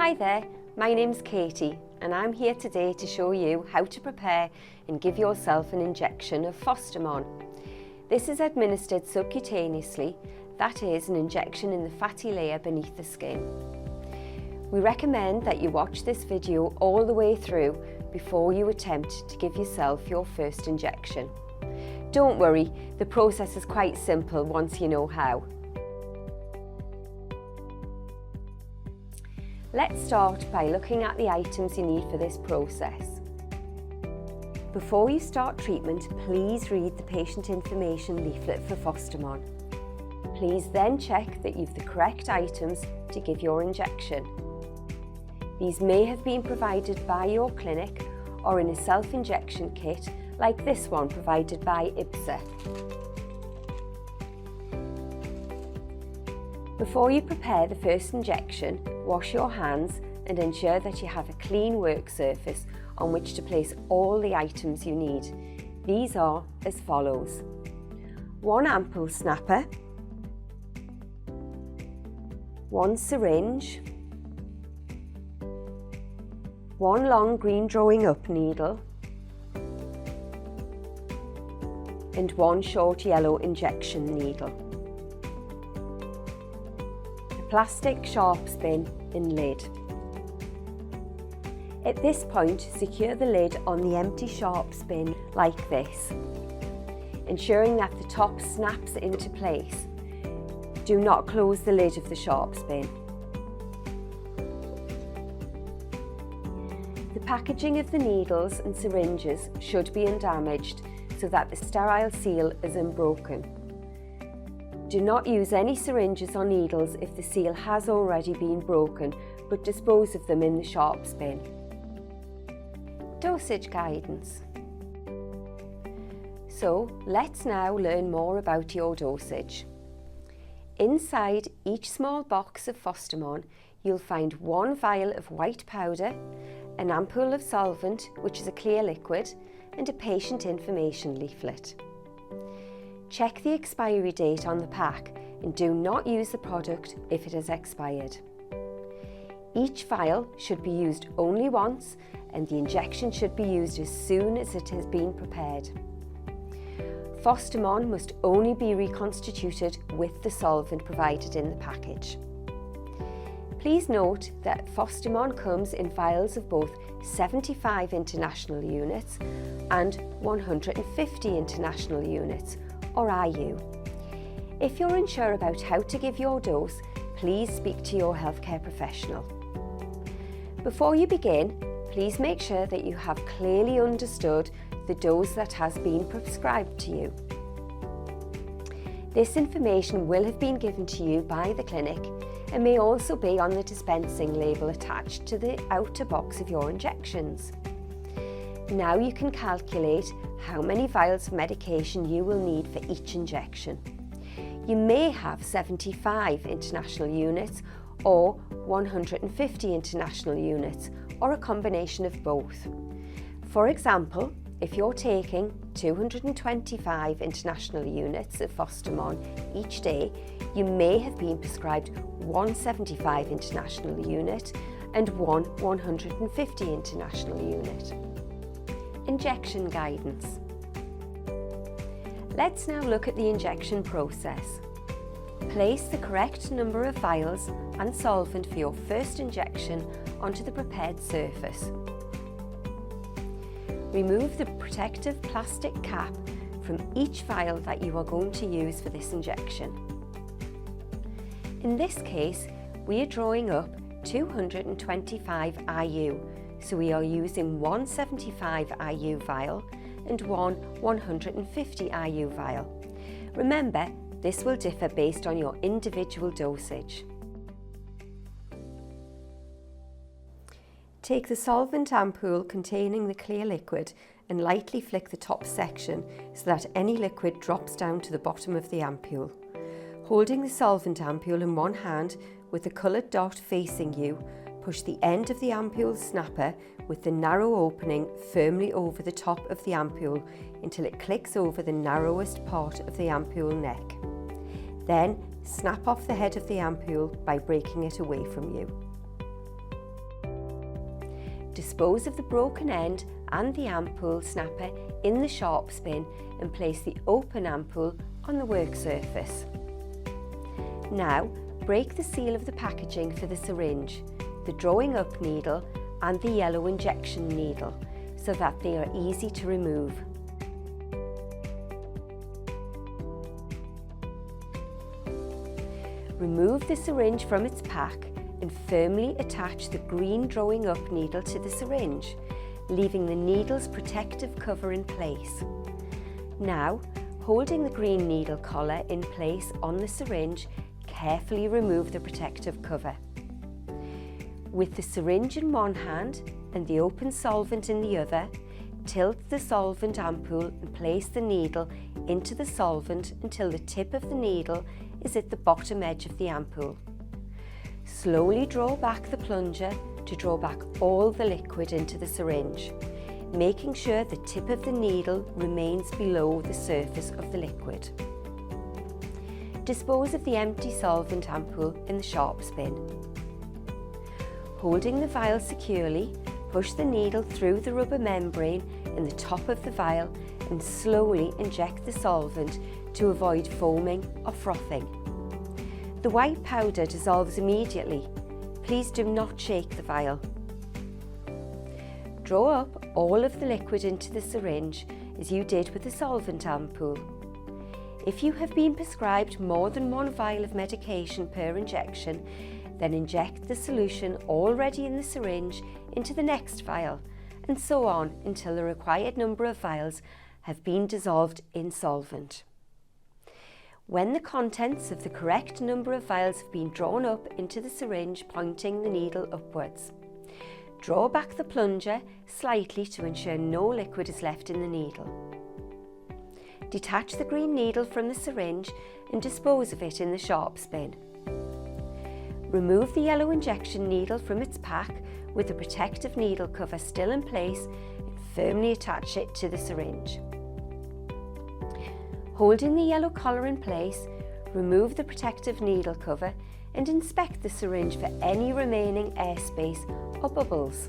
Hi there, my name's Katie and I'm here today to show you how to prepare and give yourself an injection of Fostimon. This is administered subcutaneously, that is an injection in the fatty layer beneath the skin. We recommend that you watch this video all the way through before you attempt to give yourself your first injection. Don't worry, the process is quite simple once you know how. Let's start by looking at the items you need for this process. Before you start treatment, please read the patient information leaflet for Fostimon. Please then check that you've the correct items to give your injection. These may have been provided by your clinic or in a self-injection kit like this one provided by IBSA. Before you prepare the first injection, wash your hands and ensure that you have a clean work surface on which to place all the items you need. These are as follows: 1 ampoule snapper, 1 syringe, 1 long green drawing up needle, and 1 short yellow injection needle. Plastic sharp spin and lid. At this point, secure the lid on the empty sharp spin like this, ensuring that the top snaps into place. Do not close the lid of the sharp spin. The packaging of the needles and syringes should be undamaged so that the sterile seal is unbroken. Do not use any syringes or needles if the seal has already been broken, but dispose of them in the sharp spin. Dosage guidance. So let's now learn more about your dosage. Inside each small box of Fostimon, you'll find 1 vial of white powder, an ampoule of solvent, which is a clear liquid, and a patient information leaflet. Check the expiry date on the pack and do not use the product if it has expired. Each vial should be used only once and the injection should be used as soon as it has been prepared. Fostimon must only be reconstituted with the solvent provided in the package. Please note that Fostimon comes in vials of both 75 international units and 150 international units, or IU. If you're unsure about how to give your dose, please speak to your healthcare professional. Before you begin, please make sure that you have clearly understood the dose that has been prescribed to you. This information will have been given to you by the clinic and may also be on the dispensing label attached to the outer box of your injections. Now you can calculate how many vials of medication you will need for each injection. You may have 75 international units or 150 international units, or a combination of both. For example, if you're taking 225 international units of Fostimon each day, you may have been prescribed 175 international unit and 150 international unit. Injection guidance. Let's now look at the injection process. Place the correct number of vials and solvent for your first injection onto the prepared surface. Remove the protective plastic cap from each vial that you are going to use for this injection. In this case, we are drawing up 225 IU, so we are using 1 75 IU vial and 1 150 IU vial. Remember, this will differ based on your individual dosage. Take the solvent ampoule containing the clear liquid and lightly flick the top section so that any liquid drops down to the bottom of the ampoule. Holding the solvent ampoule in one hand with the coloured dot facing you, push the end of the ampoule snapper with the narrow opening firmly over the top of the ampoule until it clicks over the narrowest part of the ampoule neck. Then snap off the head of the ampoule by breaking it away from you. dispose of the broken end and the ampoule snapper in the sharps bin and place the open ampoule on the work surface. Now, break the seal of the packaging for the syringe, the drawing up needle and the yellow injection needle so that they are easy to remove. Remove the syringe from its pack and firmly attach the green drawing up needle to the syringe, leaving the needle's protective cover in place. Now, holding the green needle collar in place on the syringe, carefully remove the protective cover. With the syringe in one hand and the open solvent in the other, tilt the solvent ampoule and place the needle into the solvent until the tip of the needle is at the bottom edge of the ampoule. Slowly draw back the plunger to draw back all the liquid into the syringe, making sure the tip of the needle remains below the surface of the liquid. Dispose of the empty solvent ampoule in the sharps bin. Holding the vial securely, push the needle through the rubber membrane in the top of the vial and slowly inject the solvent to avoid foaming or frothing. The white powder dissolves immediately. Please do not shake the vial. Draw up all of the liquid into the syringe as you did with the solvent ampoule. If you have been prescribed more than one vial of medication per injection, then inject the solution already in the syringe into the next vial, and so on until the required number of vials have been dissolved in solvent. When the contents of the correct number of vials have been drawn up into the syringe pointing the needle upwards, draw back the plunger slightly to ensure no liquid is left in the needle. Detach the green needle from the syringe and dispose of it in the sharps bin. Remove the yellow injection needle from its pack with the protective needle cover still in place and firmly attach it to the syringe. Holding the yellow collar in place, remove the protective needle cover and inspect the syringe for any remaining airspace or bubbles.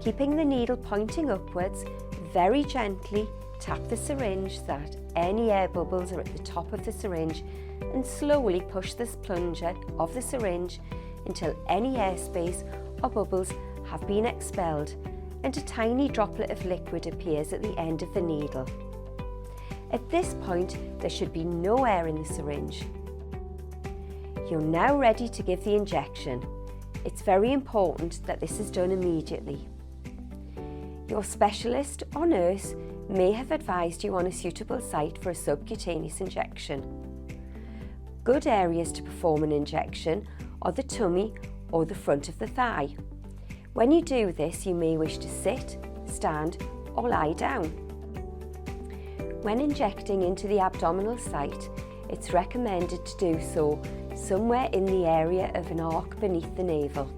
Keeping the needle pointing upwards, very gently tap the syringe so that any air bubbles are at the top of the syringe and slowly push this plunger of the syringe until any airspace or bubbles have been expelled and a tiny droplet of liquid appears at the end of the needle. At this point, there should be no air in the syringe. You're now ready to give the injection. It's very important that this is done immediately. Your specialist or nurse may have advised you on a suitable site for a subcutaneous injection. Good areas to perform an injection are the tummy or the front of the thigh. When you do this, you may wish to sit, stand or lie down. When injecting into the abdominal site, it's recommended to do so somewhere in the area of an arc beneath the navel.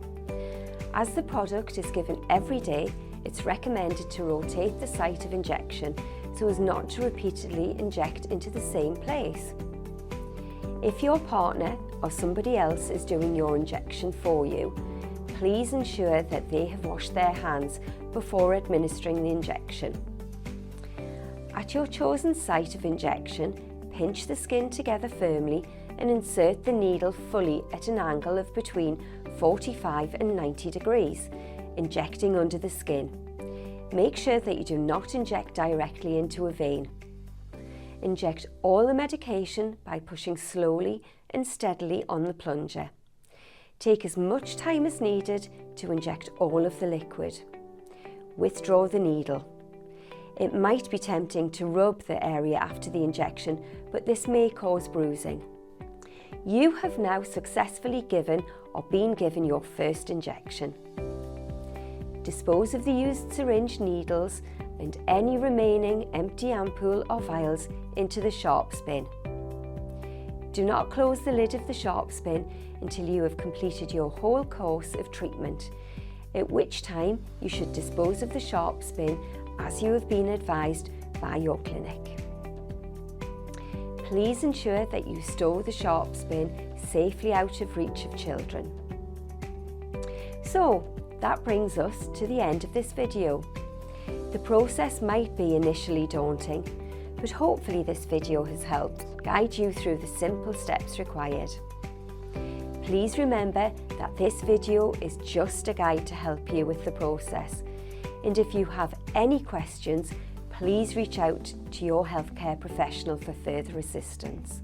As the product is given every day, it's recommended to rotate the site of injection so as not to repeatedly inject into the same place. If your partner or somebody else is doing your injection for you, please ensure that they have washed their hands before administering the injection. At your chosen site of injection, pinch the skin together firmly and insert the needle fully at an angle of between 45 and 90 degrees, injecting under the skin. Make sure that you do not inject directly into a vein. Inject all the medication by pushing slowly and steadily on the plunger. Take as much time as needed to inject all of the liquid. Withdraw the needle. It might be tempting to rub the area after the injection, but this may cause bruising. You have now successfully given or been given your first injection. Dispose of the used syringe needles and any remaining empty ampoule or vials into the sharps bin. Do not close the lid of the sharps bin until you have completed your whole course of treatment, at which time you should dispose of the sharps bin as you have been advised by your clinic. Please ensure that you store the sharps bin safely out of reach of children. So, that brings us to the end of this video. The process might be initially daunting, but hopefully this video has helped guide you through the simple steps required. Please remember that this video is just a guide to help you with the process, and if you have any questions, please reach out to your healthcare professional for further assistance.